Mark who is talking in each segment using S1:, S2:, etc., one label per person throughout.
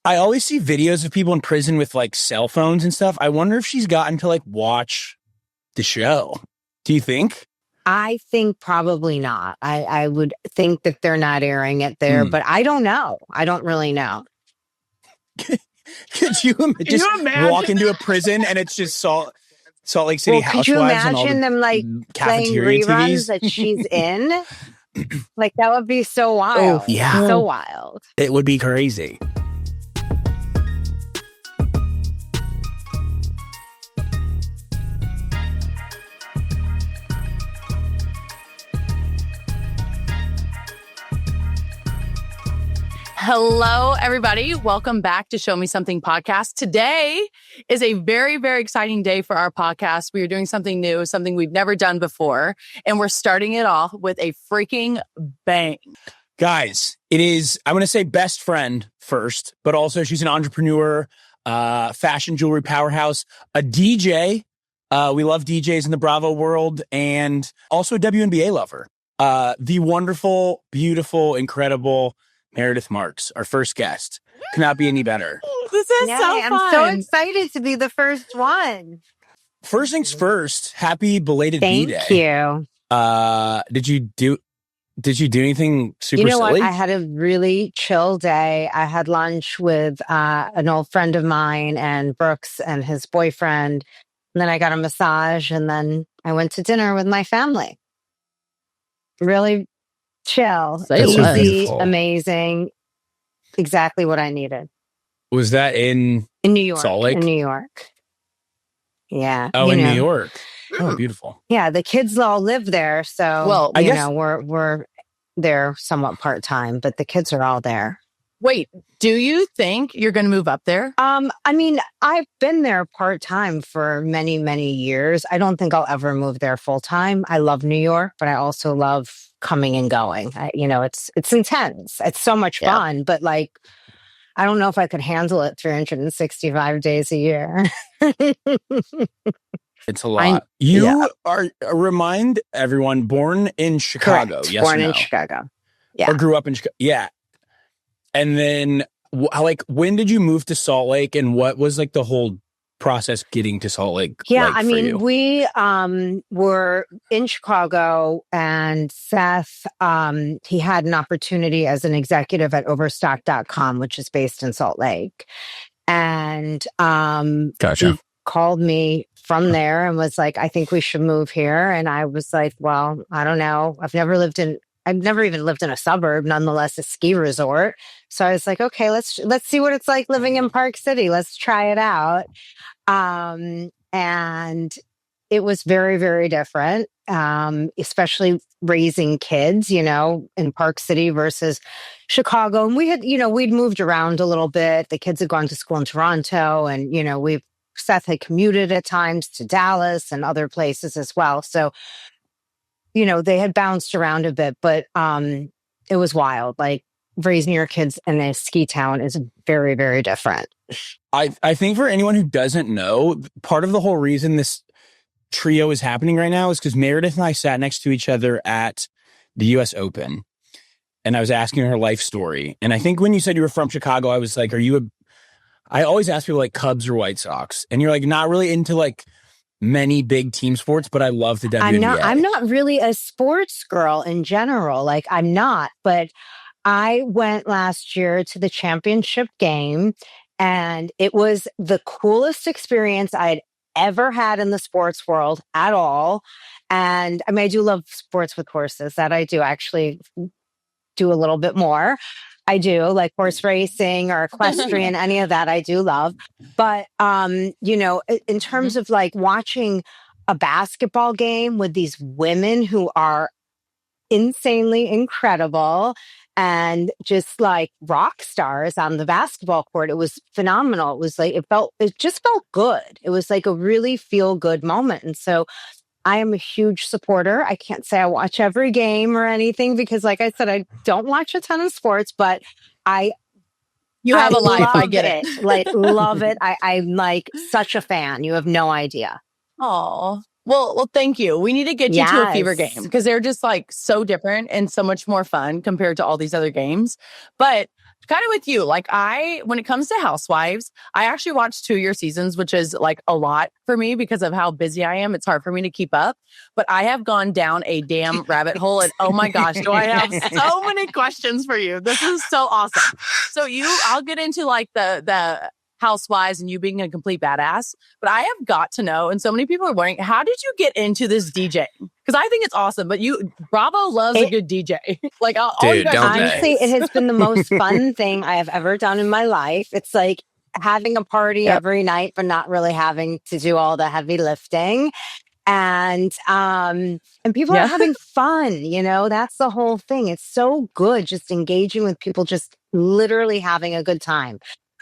S1: I always see videos of people in prison with like cell phones and stuff. I wonder if she's gotten to like watch the show. Do you think?
S2: I think probably not. I would think that they're not airing it there, but I don't know. I don't really know.
S1: Could you just walk into a prison and it's just Salt Lake City Housewives?
S2: Could you imagine them like playing reruns
S1: TVs?
S2: that she's in? Like that would be so wild.
S1: Oh, yeah.
S2: So wild.
S1: It would be crazy.
S3: Hello, everybody. Welcome back to Show Me Something podcast. Today is a very, very exciting day for our podcast. We are doing something new, something we've never done before, and we're starting it off with a freaking bang.
S1: Guys, it is, I'm going to say best friend first, but also she's an entrepreneur, fashion jewelry powerhouse, a DJ. We love DJs in the Bravo world, and also a WNBA lover. The wonderful, beautiful, incredible Meredith Marks, our first guest. Could not be any better.
S3: This is so fun.
S2: I'm so excited to be the first one.
S1: First things first, happy belated B-Day.
S2: Thank you.
S1: Did you do anything super
S2: You know
S1: silly?
S2: what? I had a really chill day. I had lunch with an old friend of mine and Brooks and his boyfriend. And then I got a massage and then I went to dinner with my family. Really chill, easy, amazing. Exactly what I needed.
S1: Was that in
S2: New York?
S1: Salt Lake?
S2: In New York. Yeah.
S1: Oh, in New York. Oh, beautiful.
S2: Yeah, the kids all live there, so
S3: well,
S2: I guess we're there somewhat part-time, but the kids are all there.
S3: Wait, do you think you're going to move up there?
S2: I mean, I've been there part-time for many, many years. I don't think I'll ever move there full-time. I love New York, but I also love coming and going. It's intense. It's so much fun, but like, I don't know if I could handle it 365 days a year.
S1: It's a lot. You are, remind everyone, born in Chicago.
S2: Correct.
S1: Yes,
S2: born
S1: or no?
S2: in Chicago. Yeah.
S1: Or grew up in Chicago. Yeah. And then, like, when did you move to Salt Lake, and what was like the whole process getting to Salt Lake?
S2: Yeah,
S1: like,
S2: I mean, we were in Chicago, and Seth, he had an opportunity as an executive at Overstock.com, which is based in Salt Lake. And
S1: Gotcha.
S2: He called me from there and was like, I think we should move here. And I was like, well, I don't know. I've never even lived in a suburb, nonetheless a ski resort. So I was like, okay, let's see what it's like living in Park City. Let's try it out. And it was very, very different, especially raising kids, in Park City versus Chicago. And we had, we'd moved around a little bit. The kids had gone to school in Toronto, and, Seth had commuted at times to Dallas and other places as well. So, they had bounced around a bit, but it was wild. Like, raising your kids in a ski town is very, very different.
S1: I think for anyone who doesn't know, part of the whole reason this trio is happening right now is because Meredith and I sat next to each other at the US Open, and I was asking her life story. And I think when you said you were from Chicago, I was like, I always ask people like Cubs or White Sox, and you're like not really into like many big team sports, but I love the WNBA.
S2: I'm not really a sports girl in general. Like, I'm not, but I went last year to the championship game, and it was the coolest experience I'd ever had in the sports world at all. And I mean, I do love sports with horses. That I do actually do a little bit more. I do like horse racing or equestrian, any of that I do love. But, in terms of like watching a basketball game with these women who are insanely incredible and just like rock stars on the basketball court, it was phenomenal. It was like, it just felt good. It was like a really feel good moment. And so I am a huge supporter. I can't say I watch every game or anything because, like I said, I don't watch a ton of sports, but
S3: you have a life. I get it.
S2: Like, love it. I'm like such a fan. You have no idea.
S3: Oh, well, thank you. We need to get you to a Fever game because they're just like so different and so much more fun compared to all these other games. But kind of with you. Like when it comes to Housewives, I actually watched 2-year seasons, which is like a lot for me because of how busy I am. It's hard for me to keep up, but I have gone down a damn rabbit hole. And oh my gosh, do I have so many questions for you. This is so awesome. So I'll get into like the Housewives and you being a complete badass, but I have got to know, and so many people are wondering, how did you get into this DJing? Because I think it's awesome, but Bravo loves a good DJ. Like all
S1: Dude,
S3: you guys
S2: honestly, it has been the most fun thing I have ever done in my life. It's like having a party every night, but not really having to do all the heavy lifting. And people are having fun, you know, that's the whole thing. It's so good just engaging with people, just literally having a good time.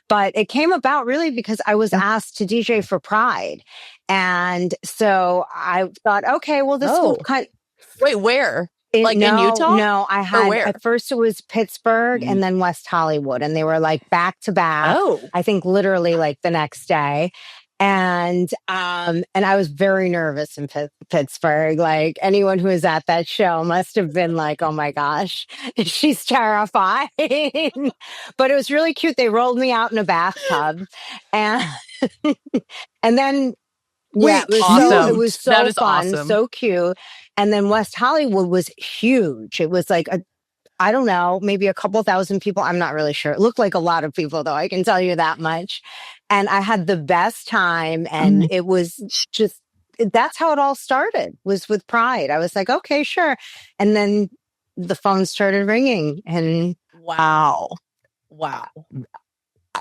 S2: But it came about really because I was asked to DJ for Pride. And so I thought, okay, well, this will kind of...
S3: Wait, where? In Utah?
S2: No, I had, at first it was Pittsburgh and then West Hollywood. And they were like back to back. I think literally like the next day. And I was very nervous in Pittsburgh. Like anyone who was at that show must have been like, oh my gosh, she's terrifying. But it was really cute. They rolled me out in a bathtub and then it was so fun, so cute. And then West Hollywood was huge. It was like I don't know, maybe a couple thousand people. I'm not really sure. It looked like a lot of people, though. I can tell you that much. And I had the best time. And it was just, that's how it all started, was with Pride. I was like, okay, sure. And then the phone started ringing and
S3: wow.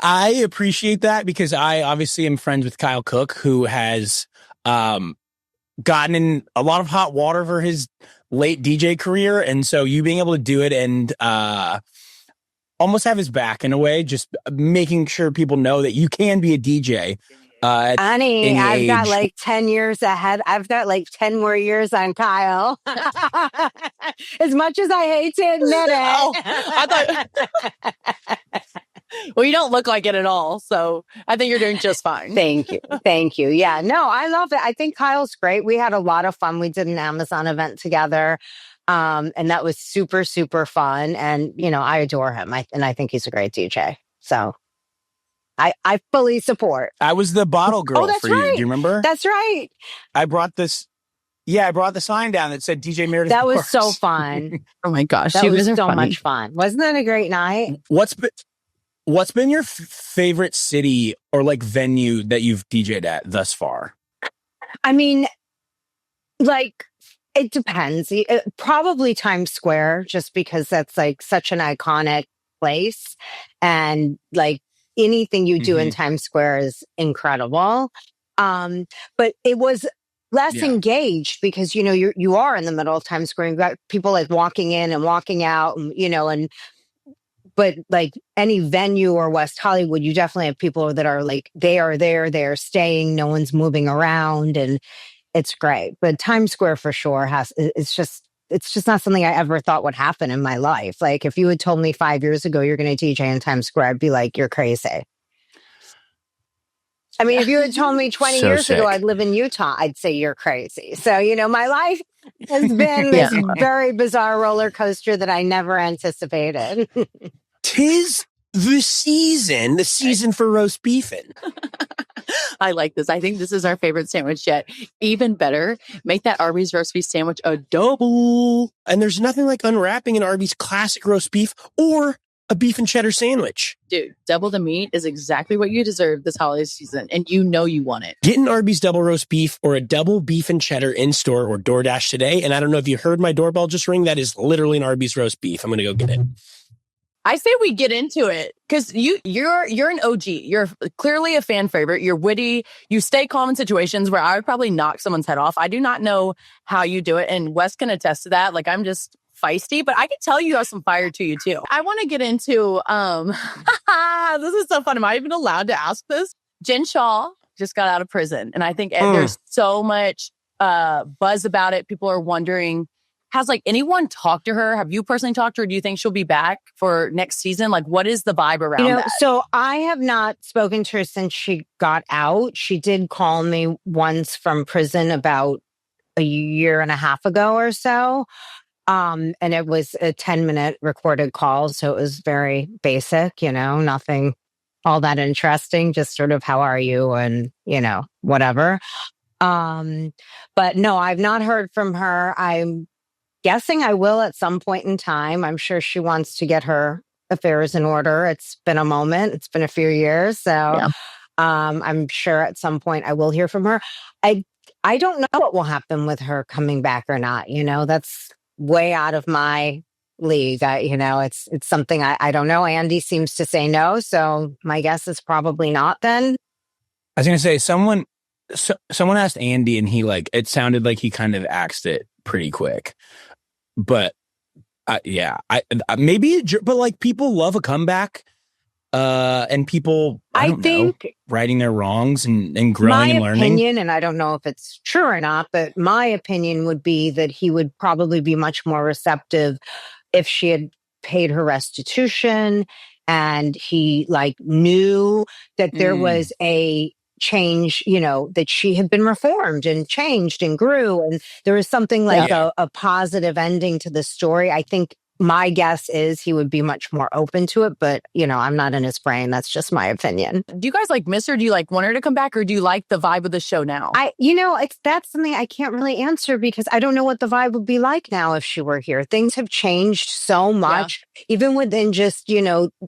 S1: I appreciate that because I obviously am friends with Kyle Cook, who has gotten in a lot of hot water for his late DJ career. And so you being able to do it and almost have his back in a way, just making sure people know that you can be a DJ.
S2: Honey, I've got like 10 years ahead. I've got like 10 more years on Kyle. As much as I hate to admit it.
S3: I thought... Well, you don't look like it at all. So I think you're doing just fine.
S2: Thank you. Thank you. Yeah, no, I love it. I think Kyle's great. We had a lot of fun. We did an Amazon event together. And that was super, super fun. And, you know, I adore him. And I think he's a great DJ. So I fully support.
S1: I was the bottle girl for you. Do you remember?
S2: That's right.
S1: I brought the sign down that said DJ Meredith
S2: That was
S1: Marks.
S2: so fun.
S3: Oh my gosh.
S2: That was so much fun. Wasn't that a great night?
S1: What's been your favorite city or like venue that you've DJ'd at thus far?
S2: I mean, like, it depends. Probably Times Square, just because that's like such an iconic place. And like anything you do in Times Square is incredible. But it was less engaged because, you know, you are in the middle of Times Square. You've got people like walking in and walking out, and, you know, but like any venue or West Hollywood, you definitely have people that are like, they are there, they're staying, no one's moving around, and it's great. But Times Square for sure it's just not something I ever thought would happen in my life. Like if you had told me 5 years ago, you're going to DJ in Times Square, I'd be like, you're crazy. I mean, if you had told me 20 years ago I'd live in Utah, I'd say you're crazy. So, you know, my life has been this very bizarre roller coaster that I never anticipated.
S1: 'Tis the season for roast beefing.
S3: I like this. I think this is our favorite sandwich yet. Even better, make that Arby's roast beef sandwich a double.
S1: And there's nothing like unwrapping an Arby's classic roast beef or a beef and cheddar sandwich.
S3: Dude, double the meat is exactly what you deserve this holiday season, and you know you want it.
S1: Get an Arby's double roast beef or a double beef and cheddar in-store or DoorDash today. And I don't know if you heard my doorbell just ring. That is literally an Arby's roast beef. I'm going to go get it.
S3: I say we get into it because you're an OG. You're clearly a fan favorite. You're witty. You stay calm in situations where I would probably knock someone's head off. I do not know how you do it, and Wes can attest to that. Like, I'm just feisty, but I can tell you have some fire to you too. I want to get into this is so fun. Am I even allowed to ask this? Jen Shah just got out of prison, and I think there's so much buzz about it. People are wondering, has like anyone talked to her? Have you personally talked to her? Do you think she'll be back for next season? Like, what is the vibe around that?
S2: So I have not spoken to her since she got out. She did call me once from prison about a year and a half ago or so. And it was a 10-minute recorded call. So it was very basic, nothing all that interesting, just sort of how are you and, whatever. But no, I've not heard from her. I'm guessing I will at some point in time. I'm sure she wants to get her affairs in order. It's been a moment. It's been a few years. So
S3: Yeah.
S2: I'm sure at some point I will hear from her. I don't know what will happen with her coming back or not. That's way out of my league. It's something I don't know. Andy seems to say no. So my guess is probably not then.
S1: I was going to say someone asked Andy and it sounded like he kind of axed it pretty quick, but yeah, but people love a comeback. And people, I think, righting their wrongs and growing and learning.
S2: My opinion, and I don't know if it's true or not, but my opinion would be that he would probably be much more receptive if she had paid her restitution and he knew that there was a change, that she had been reformed and changed and grew. And there was something like a positive ending to the story. I think my guess is he would be much more open to it, but I'm not in his brain. That's just my opinion.
S3: Do you guys miss her? Do you want her to come back, or do you like the vibe of the show now?
S2: That's something I can't really answer because I don't know what the vibe would be like now if she were here. Things have changed so much, even within just,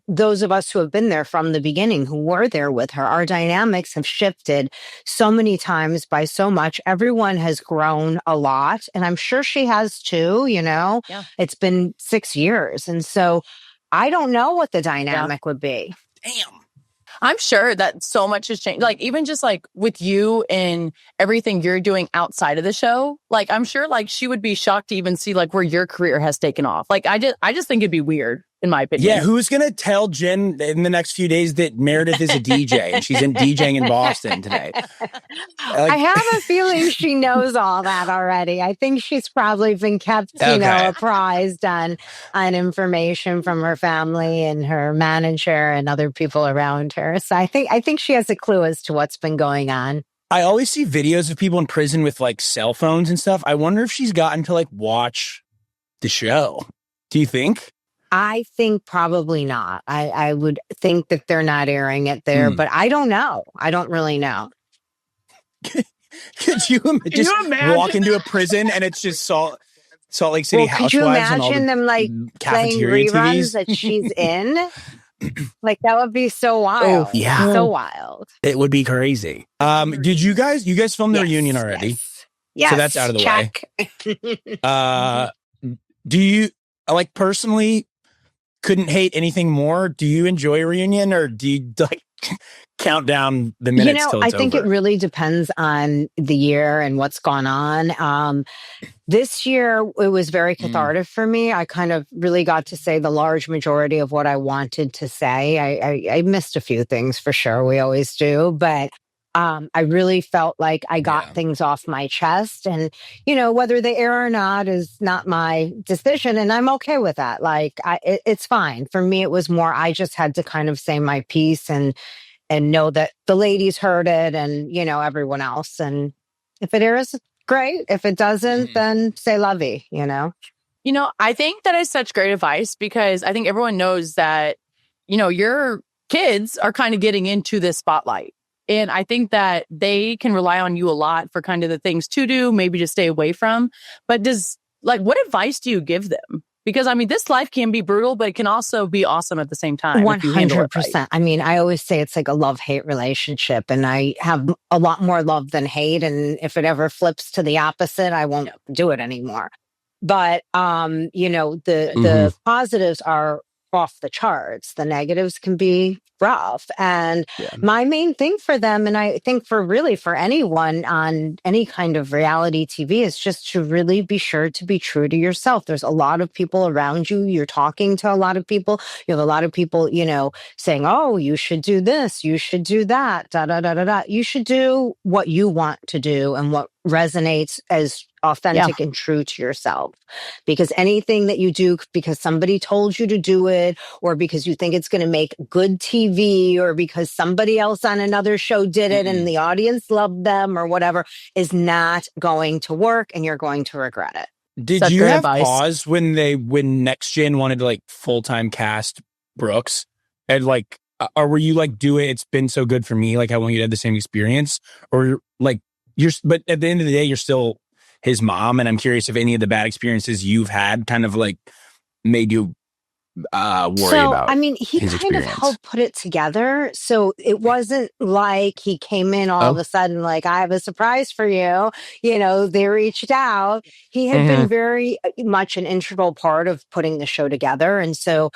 S2: those of us who have been there from the beginning, who were there with her. Our dynamics have shifted so many times by so much. Everyone has grown a lot, and I'm sure she has too, It's been 6 years. And so I don't know what the dynamic would be.
S1: Damn.
S3: I'm sure that so much has changed. Even just with you and everything you're doing outside of the show, I'm sure she would be shocked to even see where your career has taken off. I just think it'd be weird, in my opinion.
S1: Yeah, who's gonna tell Jen in the next few days that Meredith is a DJ and she's in DJing in Boston today?
S2: I have a feeling she knows all that already. I think she's probably been kept, apprised on information from her family and her manager and other people around her. So I think she has a clue as to what's been going on.
S1: I always see videos of people in prison with cell phones and stuff. I wonder if she's gotten to watch the show. Do you think?
S2: I think probably not. I would think that they're not airing it there, but I don't know. I don't really know.
S1: Could you imagine walk into a prison and it's just Salt Lake City Housewives?
S2: Could you imagine them playing reruns
S1: TVs
S2: that she's in? That would be so wild.
S1: Oh, yeah.
S2: So wild.
S1: It would be crazy. Did you guys film the reunion already?
S2: Yes.
S1: So that's out of the way. Do you personally couldn't hate anything more? Do you enjoy a reunion, or do you count down the minutes till it's
S2: I think
S1: over?
S2: it really depends on the year and what's gone on. This year, it was very cathartic for me. I kind of really got to say the large majority of what I wanted to say. I missed a few things for sure. We always do. But I really felt like I got things off my chest. And, whether they air or not is not my decision. And I'm okay with that. It's fine. For me, it was more, I just had to kind of say my piece and know that the ladies heard it and, everyone else. And if it airs, great. If it doesn't, then say lovey,
S3: I think that is such great advice because I think everyone knows that, your kids are kind of getting into this spotlight. And I think that they can rely on you a lot for kind of the things to do, maybe to stay away from. But what advice do you give them? Because, this life can be brutal, but it can also be awesome at the same time.
S2: 100%. Right. I always say it's like a love-hate relationship, and I have a lot more love than hate. And if it ever flips to the opposite, I won't do it anymore. But, the positives are off the charts. The negatives can be rough. And my main thing for them, and I think for anyone on any kind of reality TV, is just to really be sure to be true to yourself. There's a lot of people around you. You're talking to a lot of people. You have a lot of people, saying, oh, you should do this. You should do that. Da, da, da, da, da. You should do what you want to do and what resonates as authentic and true to yourself. Because anything that you do because somebody told you to do it, or because you think it's going to make good TV, or because somebody else on another show did it and the audience loved them or whatever, is not going to work, and you're going to regret it.
S1: Did
S3: such
S1: you
S3: great
S1: have
S3: advice.
S1: pause when Next Gen wanted to like full-time cast Brooks? And like, or were you like, do it? It's been so good for me. Like, I want you to have the same experience. Or like, but at the end of the day, you're still his mom. And I'm curious if any of the bad experiences you've had kind of like made you worry
S2: So,
S1: about
S2: I mean, he
S1: his
S2: kind of
S1: experience.
S2: helped put it together. So it wasn't like he came in all of
S1: Oh,
S2: a sudden, like, I have a surprise for you. They reached out. He had
S1: mm-hmm.
S2: been very much an integral part of putting the show together. And so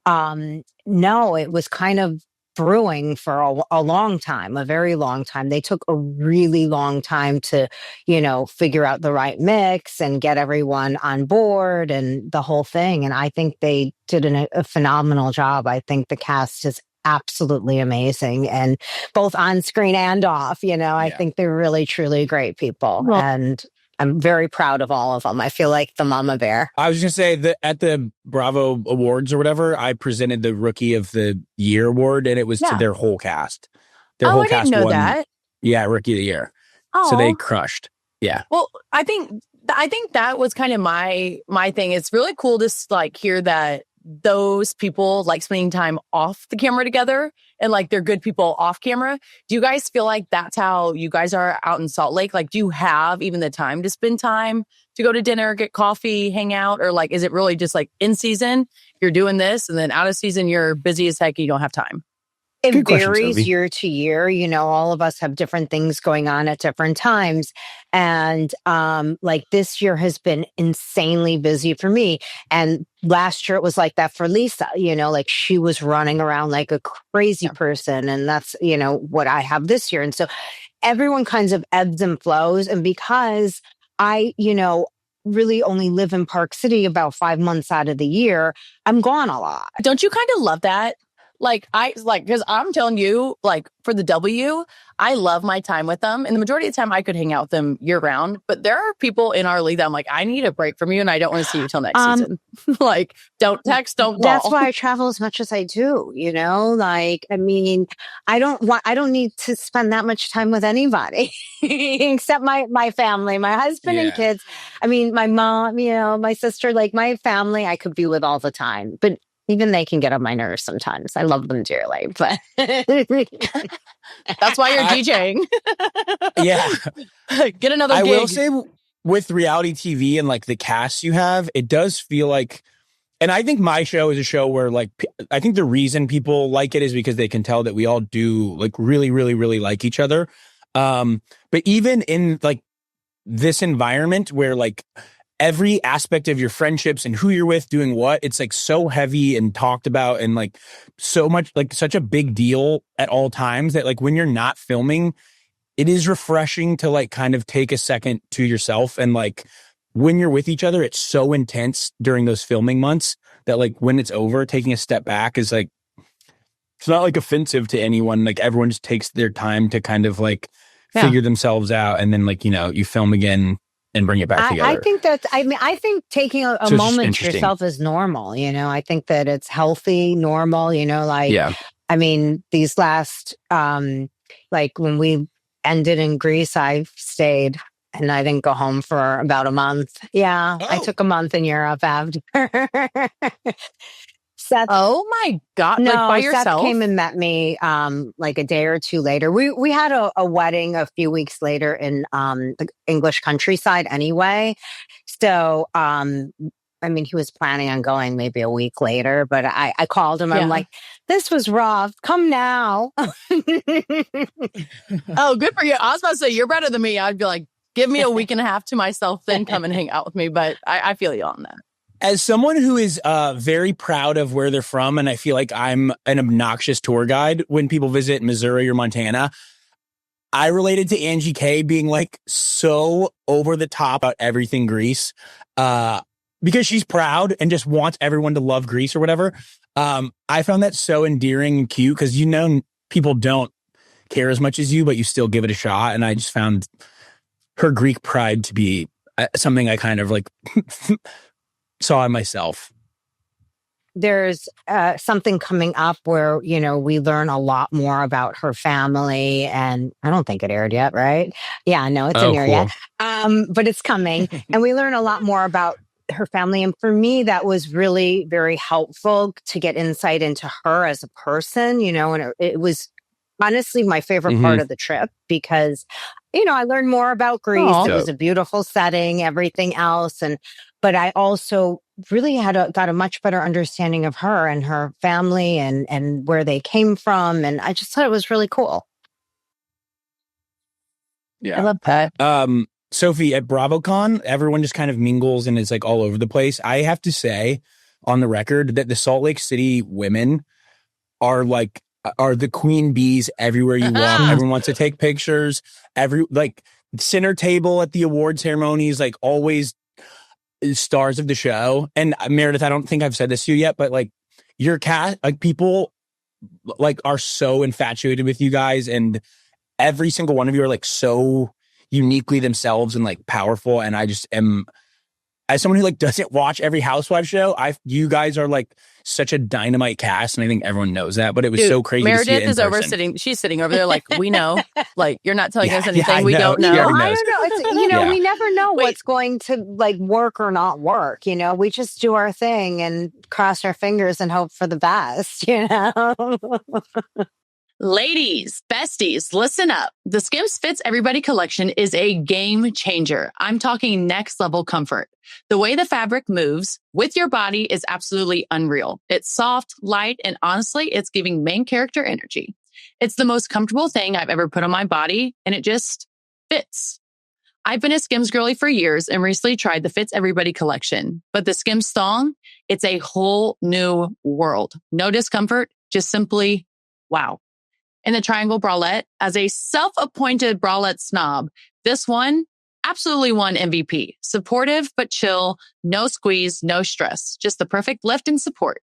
S2: no, it was kind of brewing for a long time, a very long time. They took a really long time to, figure out the right mix and get everyone on board and the whole thing. And I think they did a phenomenal job. I think the cast is absolutely amazing, and both on screen and off. I
S1: Yeah.
S2: think they're really, truly great people.
S3: Well,
S2: And I'm very proud of all of them. I feel like the mama bear.
S1: I was just gonna say that at the Bravo Awards or whatever, I presented the Rookie of the Year award, and it was to
S3: yeah.
S1: their whole cast. Their
S3: Oh,
S1: whole
S3: I didn't
S1: cast
S3: know
S1: won,
S3: that.
S1: yeah, Rookie of the Year. So they
S3: Oh,
S1: crushed. Yeah.
S3: well, I think that was kind of my thing. It's really cool to like hear that those people like spending time off the camera together and like they're good people off camera. Do you guys feel like that's how you guys are out in Salt Lake? Like, do you have even the time to spend time to go to dinner, get coffee, hang out? Or like, is it really just like in season, you're doing this, and then out of season, you're busy as heck, you don't have time?
S2: It
S1: Good question,
S2: varies
S1: Sophie.
S2: year to year. All of us have different things going on at different times. And like this year has been insanely busy for me. And last year it was like that for Lisa, like she was running around like a crazy person. And that's, what I have this year. And so everyone kinds of ebbs and flows. And because I, really only live in Park City about 5 months out of the year, I'm gone a lot.
S3: Don't you kind of love that? Like, because I'm telling you, like for the W, I love my time with them. And the majority of the time I could hang out with them year round. But there are people in our league that I'm like, I need a break from you and I don't want to see you till next season. Like, don't text, don't call.
S2: That's why I travel as much as I do, like, I mean, I don't need to spend that much time with anybody except my family, my husband and kids. I mean, my mom, my sister, like my family, I could be with all the time, but even they can get on my nerves sometimes. I love them dearly, but
S3: that's why you're DJing.
S1: Yeah.
S3: Get another gig.
S1: I will say with reality TV and like the cast you have, it does feel like, and I think my show is a show where like, I think the reason people like it is because they can tell that we all do like really, really, really like each other. But even in like this environment where like every aspect of your friendships and who you're with doing what, it's like so heavy and talked about and like so much, like such a big deal at all times that like when you're not filming, it is refreshing to like kind of take a second to yourself. And like when you're with each other, it's so intense during those filming months that like when it's over, taking a step back is like, it's not like offensive to anyone. Like everyone just takes their time to kind of like figure themselves out. And then like, you film again and bring it back together.
S2: I think taking a moment to yourself is normal. I think that it's healthy, normal, I mean, these last, like when we ended in Greece, I stayed and I didn't go home for about a month. Yeah. I took a month in Europe after. Seth,
S3: oh my God.
S2: no,
S3: like by yourself?
S2: Seth came and met me like a day or two later. We had a wedding a few weeks later in the English countryside anyway. So I mean, he was planning on going maybe a week later, but I called him. I'm like, this was rough. Come now.
S3: Oh, good for you. I was about to say, you're better than me. I'd be like, give me a week and a half to myself, then come and hang out with me. But I feel you on that.
S1: As someone who is very proud of where they're from, and I feel like I'm an obnoxious tour guide when people visit Missouri or Montana, I related to Angie K being like so over the top about everything Greece because she's proud and just wants everyone to love Greece or whatever. I found that so endearing and cute because, people don't care as much as you, but you still give it a shot. And I just found her Greek pride to be something I kind of like saw in myself.
S2: there's something coming up where, you know, we learn a lot more about her family, and I don't think it aired yet, right? Yeah, no, it's in air yet. But it's coming, and we learn a lot more about her family. And for me, that was really very helpful to get insight into her as a person, you know, and it was honestly my favorite part of the trip because, you know, I learned more about Greece.
S3: Aw.
S2: It was a beautiful setting, everything else. But I also really got a much better understanding of her and her family and where they came from. And I just thought it was really cool.
S1: Yeah.
S3: I love that.
S1: Sophie, at BravoCon, everyone just kind of mingles and is like all over the place. I have to say on the record that the Salt Lake City women are the queen bees everywhere you walk. Everyone wants to take pictures. Center table at the award ceremonies, like always stars of the show. And Meredith, I don't think I've said this to you yet, but like your cast, like people like are so infatuated with you guys, and every single one of you are like so uniquely themselves and like powerful. And I just am, as someone who like doesn't watch every Housewives show, you guys are like such a dynamite cast, and I think everyone knows that. But it was so crazy.
S3: Meredith
S1: to see it in
S3: is over
S1: person.
S3: she's sitting over there like, we know, like you're not telling us anything
S1: I
S3: we
S1: know.
S3: don't
S1: She
S3: know.
S1: already
S2: I
S1: knows.
S2: don't know. It's, you know, we never know what's going to like work or not work. You know, we just do our thing and cross our fingers and hope for the best, you know?
S3: Ladies, besties, listen up. The Skims Fits Everybody collection is a game changer. I'm talking next level comfort. The way the fabric moves with your body is absolutely unreal. It's soft, light, and honestly, it's giving main character energy. It's the most comfortable thing I've ever put on my body, and it just fits. I've been a Skims girly for years and recently tried the Fits Everybody collection. But the Skims thong, it's a whole new world. No discomfort, just simply wow. And the triangle bralette, as a self-appointed bralette snob, this one absolutely won MVP. Supportive but chill, no squeeze, no stress, just the perfect lift and support.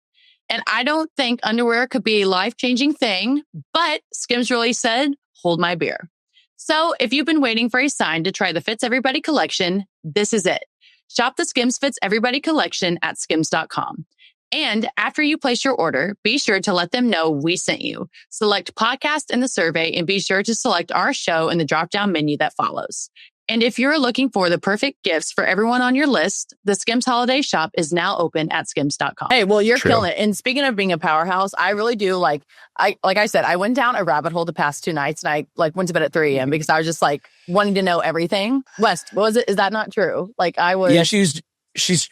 S3: And I don't think underwear could be a life-changing thing, but Skims really said, hold my beer. So if you've been waiting for a sign to try the Fits Everybody collection, this is it. Shop the Skims Fits Everybody collection at skims.com. And after you place your order, be sure to let them know we sent you. Select podcast in the survey and be sure to select our show in the drop-down menu that follows. And if you're looking for the perfect gifts for everyone on your list, the Skims Holiday Shop is now open at skims.com. Hey, well, you're killing it. And speaking of being a powerhouse, I really do like I said, I went down a rabbit hole the past 2 nights and I like went to bed at 3 a.m. because I was just like wanting to know everything. West, was it? Is that not true? Like I was.
S1: Yeah, she's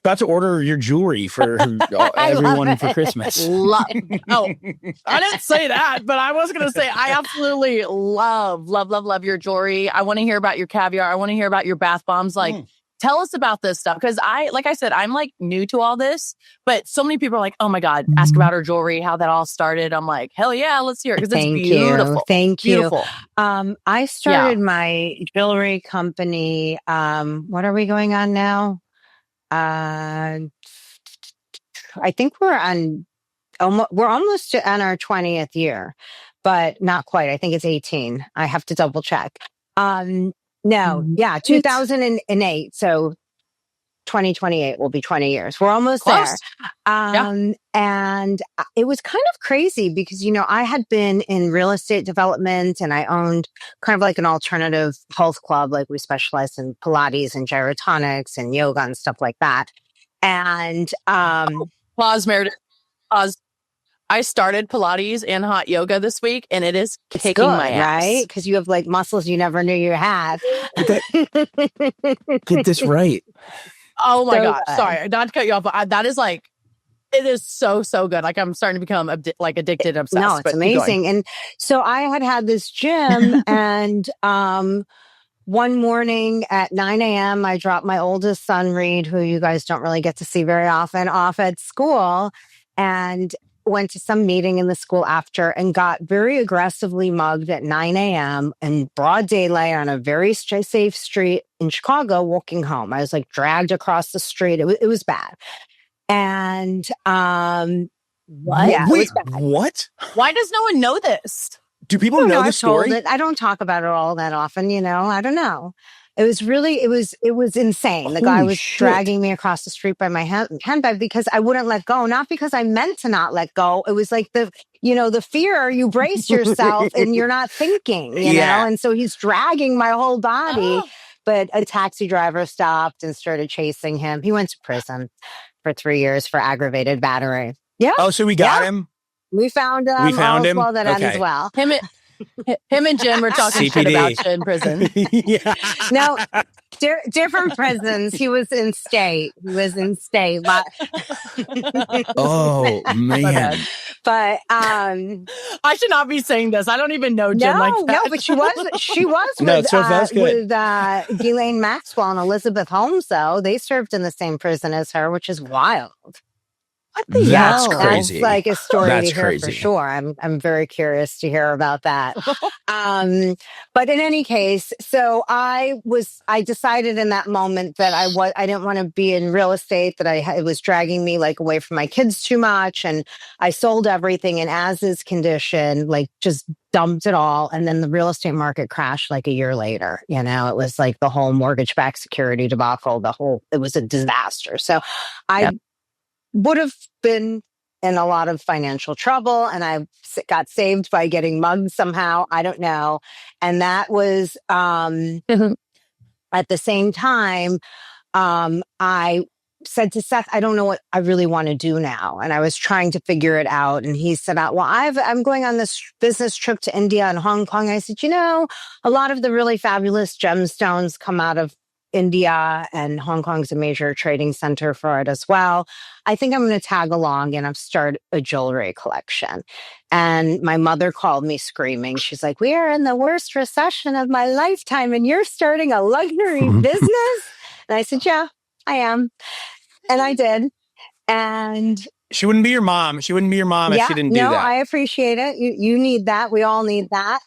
S1: about to order your jewelry for everyone for Christmas.
S3: I didn't say that, but I was going to say I absolutely love your jewelry. I want to hear about your caviar. I want to hear about your bath bombs. Like, tell us about this stuff. Because like I said, I'm like new to all this, but so many people are like, oh my God, ask about her jewelry, how that all started. I'm like, hell yeah, let's hear it. Because it's beautiful.
S2: Thank you.
S3: Beautiful.
S2: I started my jewelry company. What are we going on now? I think we're almost on our 20th year, but not quite. I think it's 18. I have to double check. 2008. So 2028 will be 20 years. We're almost
S3: close
S2: there. And it was kind of crazy because, you know, I had been in real estate development and I owned kind of like an alternative health club. Like we specialized in Pilates and gyrotonics and yoga and stuff like that. And,
S3: pause, Meredith. Pause. I started Pilates and hot yoga this week and it is kicking my ass.
S2: Right? Because you have like muscles you never knew you had.
S1: Get this right.
S3: Oh my gosh. Sorry, not to cut you off, but that is like, it is so good. Like I'm starting to become addicted, obsessed.
S2: No, it's amazing. And so I had this gym and one morning at 9 a.m., I dropped my oldest son, Reed, who you guys don't really get to see very often, off at school and went to some meeting in the school after and got very aggressively mugged at 9 a.m. in broad daylight on a very safe street in Chicago walking home. I was like dragged across the street. It was bad. And
S3: what?
S2: Yeah,
S1: wait, what?
S3: Why does no one know this?
S1: Do people know the
S2: I've
S1: story?
S2: told it. I don't talk about it all that often, you know. I don't know. It was insane. The guy
S1: Holy
S2: was
S1: shit.
S2: dragging me across the street by my handbag because I wouldn't let go. Not because I meant to not let go. It was like the fear, you brace yourself and you're not thinking,
S1: Yeah.
S2: And so he's dragging my whole body. But a taxi driver stopped and started chasing him. He went to prison for 3 years for aggravated battery. Yeah.
S1: Oh, so we got him?
S2: We found him.
S1: We found him?
S2: Well, that ends
S1: Okay.
S2: well.
S3: Him and Jen were talking shit
S1: CPD.
S3: about you in prison.
S1: Yeah.
S2: No, different prisons. He was in state. But,
S1: Oh, man.
S2: but
S3: I should not be saying this. I don't even know Jen like that.
S2: No, but she was
S1: No,
S2: with,
S1: so that's good.
S2: with Ghislaine Maxwell and Elizabeth Holmes, though. They served in the same prison as her, which is wild.
S3: What the
S1: That's
S3: hell?
S1: crazy.
S2: That's like a story
S1: That's
S2: to hear
S1: crazy.
S2: for sure. I'm very curious to hear about that. But in any case, so I decided in that moment that I didn't want to be in real estate, that it was dragging me like away from my kids too much. And I sold everything in as is condition, like just dumped it all. And then the real estate market crashed like a year later. It was like the whole mortgage-backed security debacle, it was a disaster. So I would have been in a lot of financial trouble, and I got saved by getting mugged somehow. I don't know. And that was at the same time, I said to Seth, I don't know what I really want to do now. And I was trying to figure it out. And he said, well, I'm going on this business trip to India and Hong Kong. I said, a lot of the really fabulous gemstones come out of India, and Hong Kong's a major trading center for it as well. I think I'm going to tag along and start a jewelry collection. And my mother called me screaming. She's like, we are in the worst recession of my lifetime and you're starting a luxury business? And I said, yeah, I am. And I did. And
S1: she wouldn't be your mom. She wouldn't be your mom if she didn't do that.
S2: No, I appreciate it. You need that. We all need that.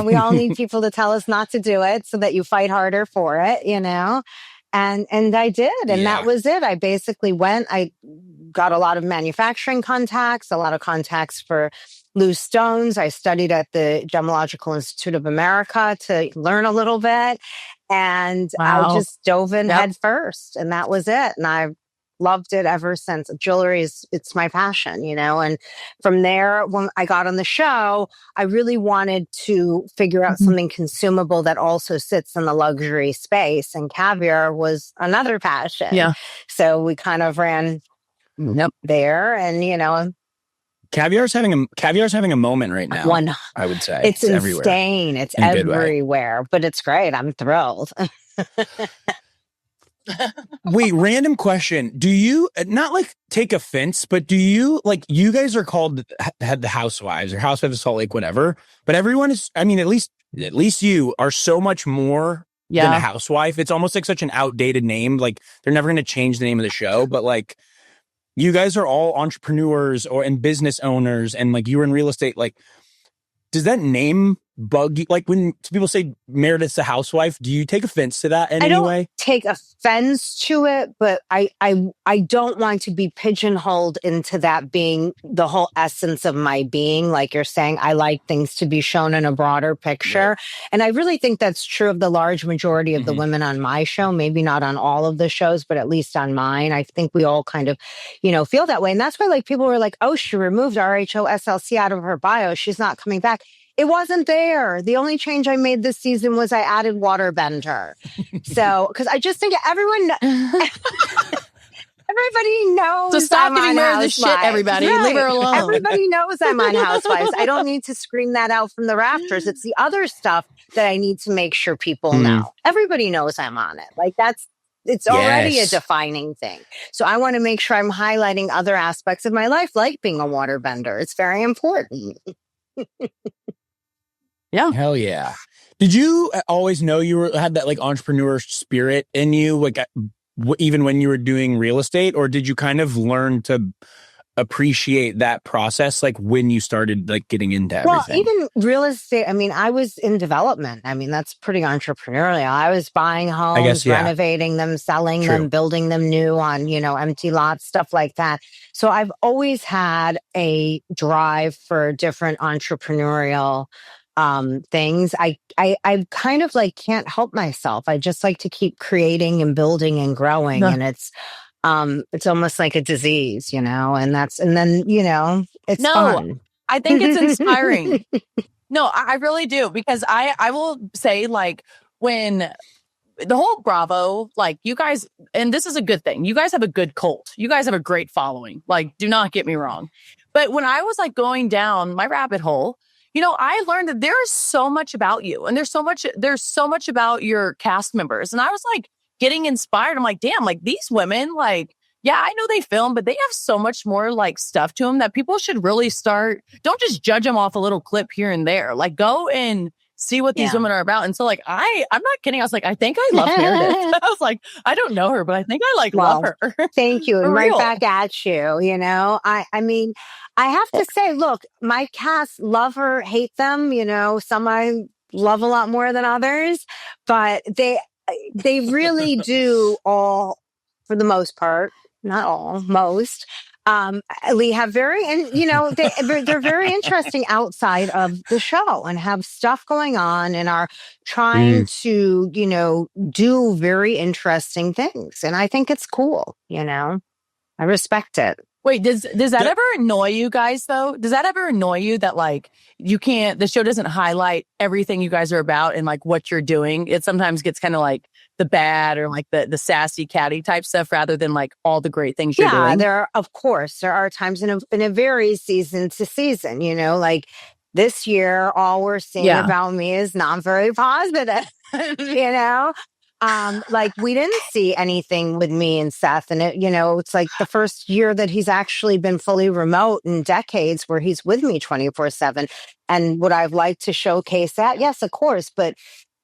S2: We all need people to tell us not to do it so that you fight harder for it, And I did. And that was it. I basically I got a lot of manufacturing contacts, a lot of contacts for loose stones. I studied at the Gemological Institute of America to learn a little bit. And I just dove in head first. And that was it. And I loved it ever since. Jewelry it's my passion, And from there, when I got on the show, I really wanted to figure out something consumable that also sits in the luxury space. And caviar was another passion.
S3: Yeah.
S2: So we kind of ran there, and
S1: Caviar's having a moment right now. I would say
S2: it's insane. Everywhere. It's everywhere, but it's great. I'm thrilled.
S1: Wait, random question. Do you not like take offense, but do you like, you guys are called the Housewives or Housewives of Salt Lake, whatever, but everyone is, I mean, at least you are so much more than a housewife. It's almost like such an outdated name. Like they're never going to change the name of the show, but like you guys are all entrepreneurs and business owners, and like you were in real estate. Like, does that name bug you? Like when people say Meredith's a housewife, do you take offense to that in any way?
S2: I don't take offense to it, but I don't want to be pigeonholed into that being the whole essence of my being. Like you're saying, I like things to be shown in a broader picture. Right. And I really think that's true of the large majority of the women on my show, maybe not on all of the shows, but at least on mine. I think we all kind of, feel that way. And that's why like people were like, oh, she removed RHOSLC out of her bio. She's not coming back. It wasn't there. The only change I made this season was I added waterbender. So, because I just think everybody knows.
S3: So stop
S2: I'm
S3: giving her the shit, everybody. Right. Leave her alone.
S2: Everybody knows I'm on Housewives. I don't need to scream that out from the rafters. It's the other stuff that I need to make sure people know. Everybody knows I'm on it. Like it's already a defining thing. So I want to make sure I'm highlighting other aspects of my life, like being a waterbender. It's very important.
S3: Yeah.
S1: Hell yeah. Did you always know you had that like entrepreneur spirit in you, like even when you were doing real estate, or did you kind of learn to appreciate that process like when you started like getting into everything?
S2: Well, even real estate, I mean, I was in development. I mean, that's pretty entrepreneurial. I was buying homes, renovating them, selling them, building them new on, empty lots, stuff like that. So I've always had a drive for different entrepreneurial things, I kind of like can't help myself. I just like to keep creating and building and growing.
S3: No.
S2: And it's almost like a disease, you know, and then, you know, it's
S3: No,
S2: fun.
S3: I think it's inspiring. No, I really do, because I will say, like, when the whole Bravo, like, you guys, and this is a good thing, you guys have a good cult. You guys have a great following. Like, do not get me wrong. But when I was like going down my rabbit hole, you know, I learned that there is so much about you, and there's so much about your cast members. And I was like getting inspired. I'm like, damn, like, these women, like, yeah, I know they film, but they have so much more like stuff to them that people should really start. Don't just judge them off a little clip here and there. Like, go and see what these women are about. And so, like, I'm not kidding. I was like, I think I love Meredith. I was like, I don't know her, but I think I like love her.
S2: Thank you. And right
S3: real.
S2: back at you, you know, I mean, I have to say, look, my cast, love or hate them, you know, some I love a lot more than others, but they really do all, for the most part, not all, most, we have and you know, they're very interesting outside of the show and have stuff going on and are trying to, you know, do very interesting things. And I think it's cool, you know, I respect it.
S3: Wait, does that ever annoy you guys though? Does that ever annoy you that, like, the show doesn't highlight everything you guys are about and like what you're doing? It sometimes gets kind of like the bad or like the sassy catty type stuff rather than like all the great things you're doing.
S2: Yeah, of course, there are times and it varies season to season, you know, like this year, all we're seeing about me is not very positive, you know? Like, we didn't see anything with me and Seth, and it, you know, it's like the first year that he's actually been fully remote in decades where he's with me 24/7. And would I've liked to showcase that? Yes, of course. But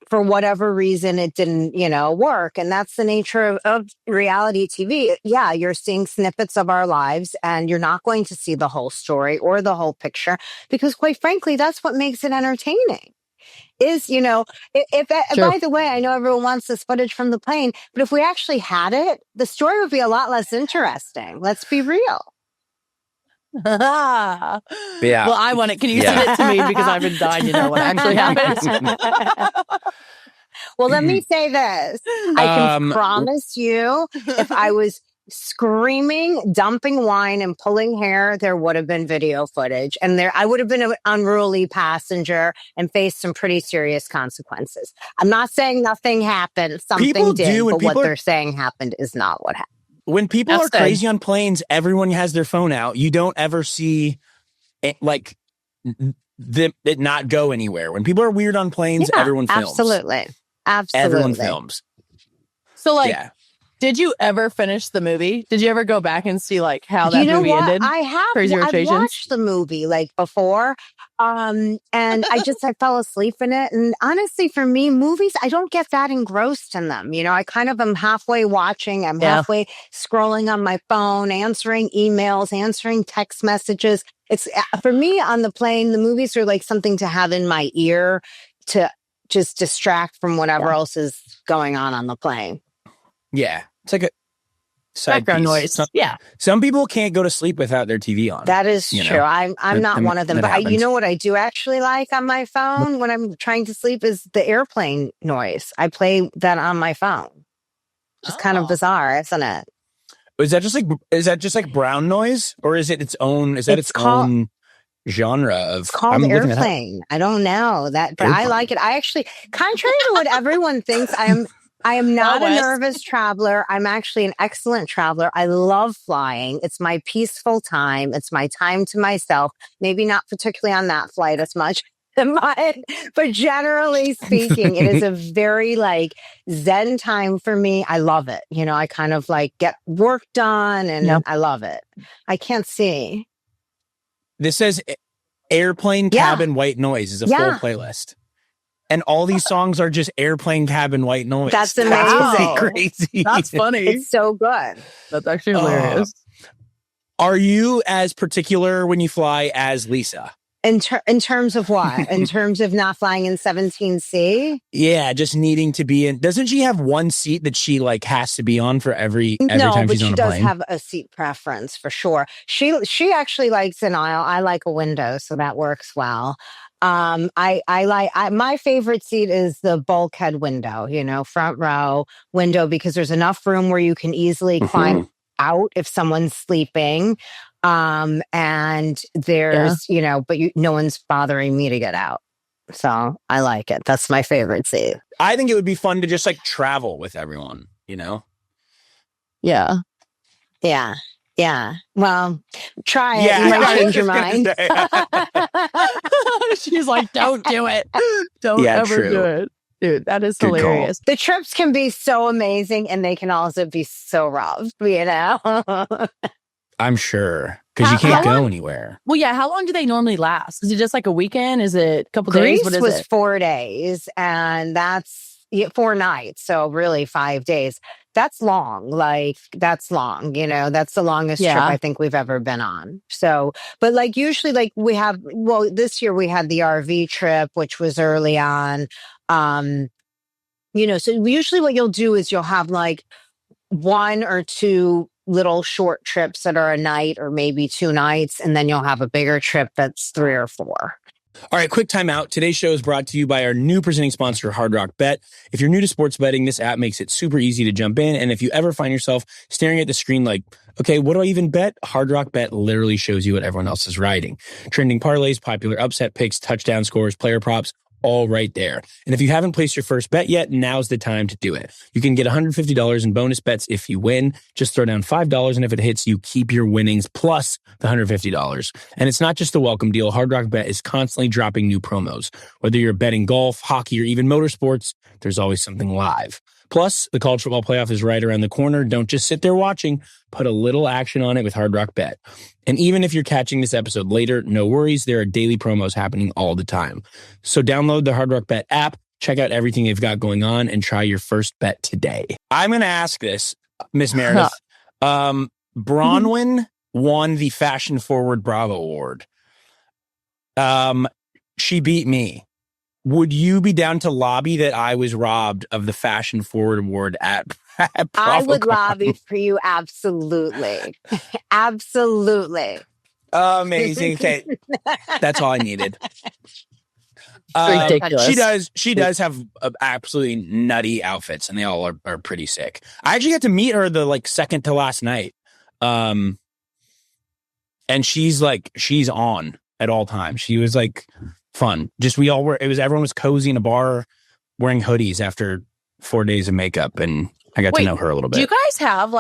S2: for whatever reason, it didn't, you know, work. And that's the nature of reality TV. Yeah, you're seeing snippets of our lives and you're not going to see the whole story or the whole picture because, quite frankly, that's what makes it entertaining. Is, you know, by the way, I know everyone wants this footage from the plane, but if we actually had it, the story would be a lot less interesting. Let's be real.
S1: Yeah.
S3: Well, I want it. Can you send it to me? Because I've been dying to know what actually happened.
S2: Well, let me say this. I can promise you, if I was screaming, dumping wine, and pulling hair, there would have been video footage. And I would have been an unruly passenger and faced some pretty serious consequences. I'm not saying nothing happened. Something did, but what they're saying happened is not what happened.
S1: When people are crazy on planes, everyone has their phone out. You don't ever see it not go anywhere. When people are weird on planes, everyone films.
S2: Absolutely.
S1: Everyone films.
S3: So, like, did you ever finish the movie? Did you ever go back and see like how that movie ended?
S2: I have. I've watched the movie like before. And I fell asleep in it. And honestly, for me, movies, I don't get that engrossed in them. You know, I kind of am halfway watching. I'm halfway scrolling on my phone, answering emails, answering text messages. It's for me on the plane, the movies are like something to have in my ear to just distract from whatever else is going on the plane.
S1: Yeah. It's like a side
S3: background
S1: piece.
S3: noise.
S1: Some people can't go to sleep without their TV on.
S2: That is true. I'm not one of them. But you know what I do actually like on my phone when I'm trying to sleep is the airplane noise. I play that on my phone. Just kind of bizarre, isn't it?
S1: Is that just like brown noise, or is it its own? Is that its own genre of?
S2: It's called airplane. I don't know that, but I like it. I actually, contrary to what everyone thinks, I am not a nervous traveler. I'm actually an excellent traveler. I love flying. It's my peaceful time. It's my time to myself. Maybe not particularly on that flight as much, but generally speaking, it is a very like Zen time for me. I love it. You know, I kind of like get work done and I love it. I can't see.
S1: This says airplane cabin white noise is a full playlist. And all these songs are just airplane cabin white noise.
S2: That's amazing.
S1: That's crazy.
S3: That's funny.
S2: It's so good.
S3: That's actually hilarious.
S1: Are you as particular when you fly as Lisa?
S2: In terms of what? In terms of not flying in 17C?
S1: Yeah, just needing to be in. Doesn't she have one seat that she like has to be on for every time she's on a plane?
S2: No, but she does have a seat preference for sure. She actually likes an aisle. I like a window, so that works well. My favorite seat is the bulkhead window, front row window, because there's enough room where you can easily climb out if someone's sleeping. And there's, no one's bothering me to get out. So I like it. That's my favorite seat.
S1: I think it would be fun to just like travel with everyone,
S3: Yeah.
S2: Yeah. Yeah. Well, try it. You might change your mind.
S3: She's like, don't do it. Don't ever do it. Dude, that is good hilarious.
S2: Call. The trips can be so amazing and they can also be so rough,
S1: I'm sure. Because you can't go anywhere.
S3: Well, yeah. How long do they normally last? Is it just like a weekend? Is it a couple
S2: Greece
S3: days? What is
S2: was
S3: it?
S2: 4 days, and that's 4 nights. So really 5 days. That's long. That's long. That's the longest trip I think we've ever been on. So, but usually we have, this year we had the RV trip, which was early on. So usually what you'll do is you'll have 1 or 2 little short trips that are a night or maybe 2 nights, and then you'll have a bigger trip that's 3 or 4.
S1: All right, quick time out. Today's show is brought to you by our new presenting sponsor, Hard Rock Bet. If you're new to sports betting, this app makes it super easy to jump in. And if you ever find yourself staring at the screen like, okay, what do I even bet? Hard Rock Bet literally shows you what everyone else is riding. Trending parlays, popular upset picks, touchdown scores, player props, all right there. And if you haven't placed your first bet yet, now's the time to do it. You can get $150 in bonus bets if you win. Just throw down $5, and if it hits, you keep your winnings plus the $150. And it's not just a welcome deal. Hard Rock Bet is constantly dropping new promos. Whether you're betting golf, hockey, or even motorsports, there's always something live. Plus, the college football playoff is right around the corner. Don't just sit there watching. Put a little action on it with Hard Rock Bet. And even if you're catching this episode later, no worries. There are daily promos happening all the time. So download the Hard Rock Bet app, check out everything they've got going on, and try your first bet today. I'm going to ask this, Miss Meredith. Bronwyn won the Fashion Forward Bravo Award. She beat me. Would you be down to lobby that I was robbed of the Fashion Forward Award at
S2: I would lobby for you. Absolutely. Absolutely.
S1: Amazing. Okay. That's all I needed.
S3: Ridiculous.
S1: She does have absolutely nutty outfits, and they all are pretty sick. I actually got to meet her the second to last night. And she's on at all times. She was fun. Just everyone was cozy in a bar wearing hoodies after 4 days of makeup, and I got to know her a little bit.
S3: Do you guys have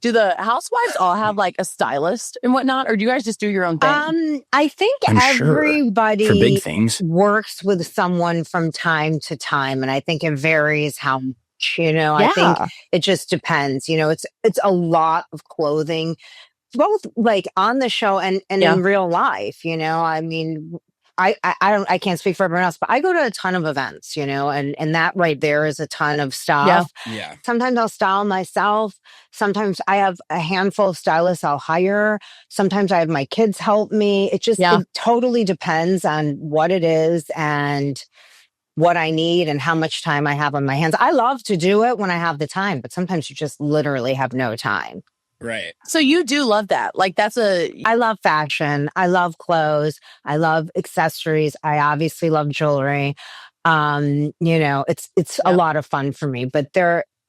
S3: do the housewives all have a stylist and whatnot, or do you guys just do your own thing?
S2: I think everybody
S1: for big things
S2: works with someone from time to time, and I think it varies how much. I think it just depends. It's a lot of clothing, both on the show and in real life. I mean, I can't speak for everyone else, but I go to a ton of events, and that right there is a ton of stuff.
S1: Yeah.
S2: Sometimes I'll style myself. Sometimes I have a handful of stylists I'll hire. Sometimes I have my kids help me. It totally depends on what it is and what I need and how much time I have on my hands. I love to do it when I have the time, but sometimes you just literally have no time.
S1: Right.
S3: So you do love that.
S2: I love fashion. I love clothes. I love accessories. I obviously love jewelry. It's a lot of fun for me, but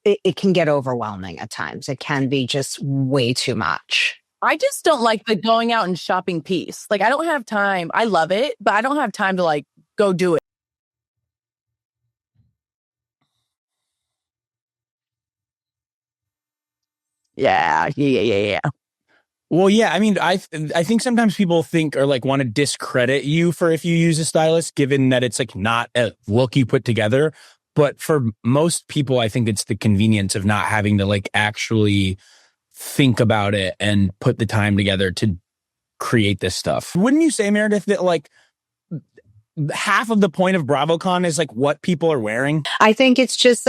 S2: it can get overwhelming at times. It can be just way too much.
S3: I just don't like the going out and shopping piece. I don't have time. I love it, but I don't have time to go do it. Yeah.
S1: Well, yeah. I mean, I think sometimes people think or want to discredit you for if you use a stylist, given that it's not a look you put together. But for most people, I think it's the convenience of not having to actually think about it and put the time together to create this stuff. Wouldn't you say, Meredith, that half of the point of BravoCon is what people are wearing?
S2: I think it's just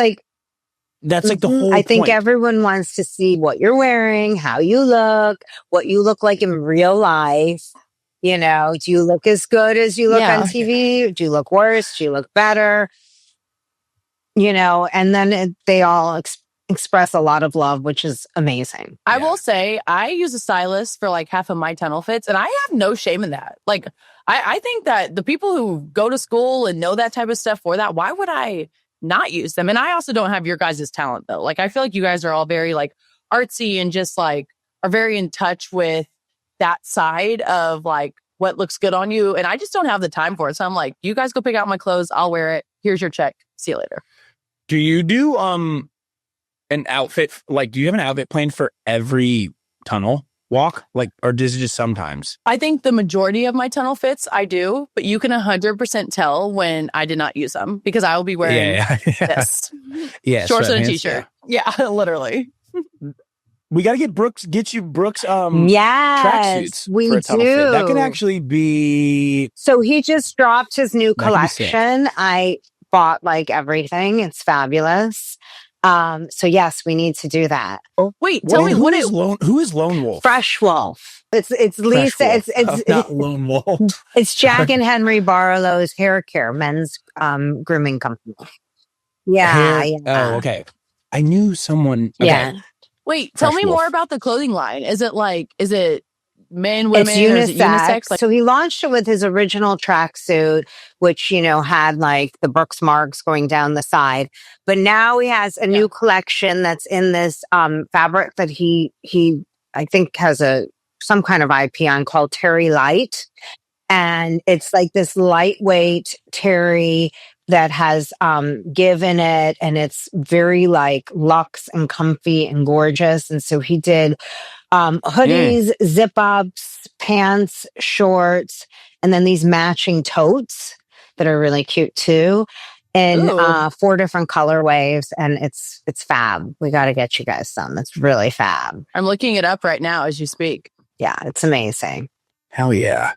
S1: that's the whole
S2: I think
S1: point.
S2: Everyone wants to see what you're wearing, how you look, what you look like in real life. Do you look as good as you look on TV? Do you look worse? Do you look better? And then they all express a lot of love, which is amazing.
S3: I will say I use a stylist for like half of my tunnel fits, and I have no shame in that. Like, I think that the people who go to school and know that type of stuff for that, why would I not use them? And I also don't have your guys' talent though. Like, I feel like you guys are all very like artsy and just like are very in touch with that side of like what looks good on you. And I just don't have the time for it. So I'm like, you guys go pick out my clothes. I'll wear it. Here's your check. See you later.
S1: Do you do an outfit? Like, do you have an outfit planned for every tunnel walk? Like, or does it just sometimes?
S3: I think the majority of my tunnel fits I do, but you can 100% tell when I did not use them because I will be wearing this.
S1: Yeah.
S3: Shorts and a t-shirt. Yeah, literally.
S1: We got to get you Brooks
S2: yes,
S1: tracksuits
S2: we
S1: for a tunnel fit.
S2: do.
S1: That can actually be.
S2: So he just dropped his new
S1: That can be
S2: collection. I bought like everything. It's fabulous. So yes, we need to do that.
S3: Wait, tell me what is
S1: who is Lone Wolf?
S2: Fresh Wolf. It's Lisa.
S1: Wolf.
S2: It's
S1: not Lone Wolf.
S2: It's Jack and Henry Barlow's hair care, men's grooming company. Yeah.
S1: Oh, okay. I knew someone. Okay.
S2: Yeah.
S3: Wait, tell me more about the clothing line. Is it men, women,
S2: it's unisex.
S3: or is it unisex? Like,
S2: so he launched it with his original tracksuit, which, had like the Brooks marks going down the side. But now he has a new collection that's in this fabric that he I think has some kind of IP on called Terry Light. And it's like this lightweight terry that has give in it, and it's very like luxe and comfy and gorgeous. And so he did hoodies, zip ups, pants, shorts, and then these matching totes that are really cute too, in 4 different colorways. And it's fab. We got to get you guys some. It's really fab.
S3: I'm looking it up right now as you speak.
S2: Yeah, it's amazing.
S1: Hell yeah.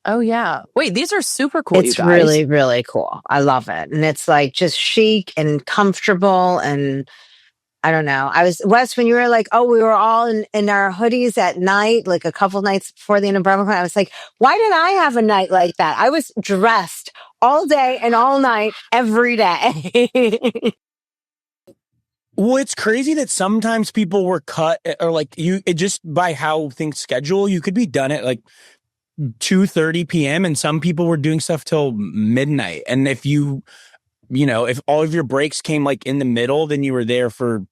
S3: Oh, yeah. Wait, these are super cool,
S2: It's
S3: you guys.
S2: really, really cool. I love it. And it's like just chic and comfortable. And I don't know. Wes, when you were like, we were all in our hoodies at night, like a couple nights before the end of BravoCon, I was like, why did I have a night like that? I was dressed all day and all night, every day.
S1: Well, it's crazy that sometimes people were cut or like just by how things schedule, you could be done at like 2:30 p.m. and some people were doing stuff till midnight. And if if all of your breaks came like in the middle, then you were there for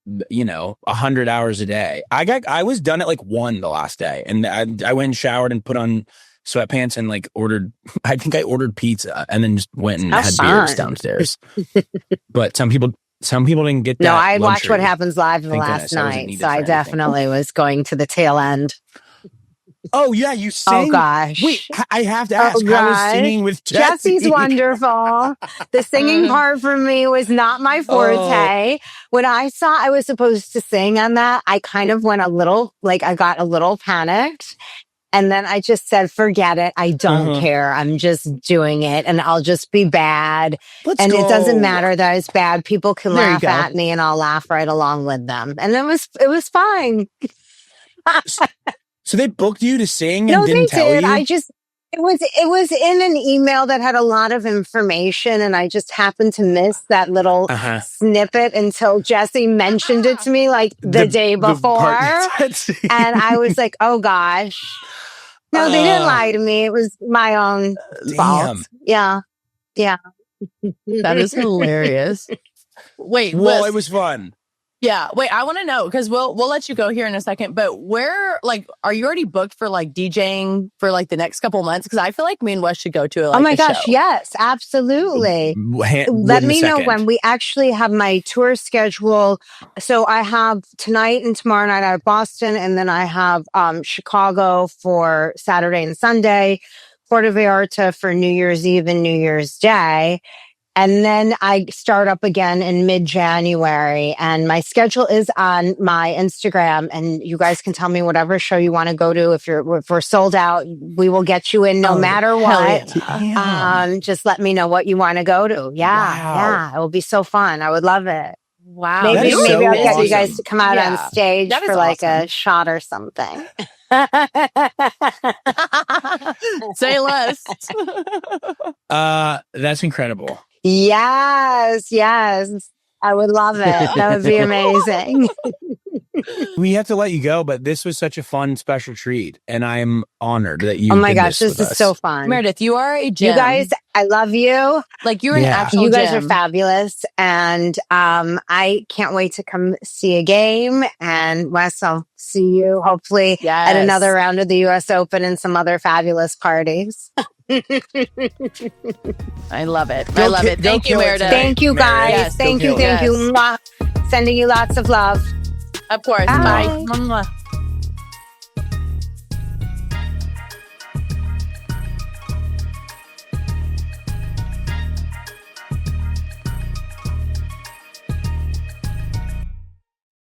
S1: 100 hours a day. I was done at like 1 the last day, and I went and showered and put on sweatpants and like I think I ordered pizza and then just went and had beers downstairs. But some people didn't get that.
S2: No, I
S1: luxury.
S2: watched What Happens Live last night, so I definitely was going to the tail end.
S1: Oh, yeah, you sang?
S2: Oh, gosh.
S1: Wait, I have to ask. I was singing with Jessie.
S2: Jesse's wonderful. The singing part for me was not my forte. When I saw I was supposed to sing on that, I kind of went I got a little panicked. And then I just said, forget it. I don't care. I'm just doing it, and I'll just be bad. It doesn't matter that it's bad. People can laugh at me, and I'll laugh right along with them. And it was fine.
S1: So they booked you to sing and didn't tell you?
S2: It was in an email that had a lot of information, and I just happened to miss that little snippet until Jessie mentioned it to me like the day before. And I was like, oh gosh. No, they didn't lie to me. It was my own fault. Yeah. Yeah.
S3: That is hilarious. Wait,
S1: well, it was fun.
S3: Yeah. Wait, I want to know, because we'll let you go here in a second, but where, like, are you already booked for like DJing for like the next couple months? Because I feel like me and Wes should go to
S2: oh my gosh, yes, absolutely. Let me know when. We actually have my tour schedule. So I have tonight and tomorrow night out of Boston, and then I have Chicago for Saturday and Sunday, Puerto Vallarta for New Year's Eve and New Year's Day. And then I start up again in mid-January, and my schedule is on my Instagram, and you guys can tell me whatever show you want to go to. If we're sold out, we will get you in no matter what. Yeah. Just let me know what you want to go to. Yeah. It will be so fun. I would love it.
S3: Wow.
S2: Maybe
S1: so
S2: I'll get you guys to come out on stage for like a shot or something.
S3: Say less.
S1: That's incredible.
S2: Yes. I would love it. That would be amazing.
S1: We have to let you go, but this was such a fun special treat, and I'm honored that you.
S2: Oh my gosh, this is so fun.
S3: Meredith, you are a gem.
S2: You guys, I love you.
S3: Like you're an actual
S2: You guys
S3: gem.
S2: are fabulous, and I can't wait to come see a game. And Wes, I'll see you hopefully at another round of the U.S. Open and some other fabulous parties.
S3: I love it. I love it. Thank you, Meredith.
S2: Thank you, guys.
S3: Yes,
S2: thank you. Thank you. Sending you lots of love.
S3: Of course.
S2: Bye.
S3: Bye.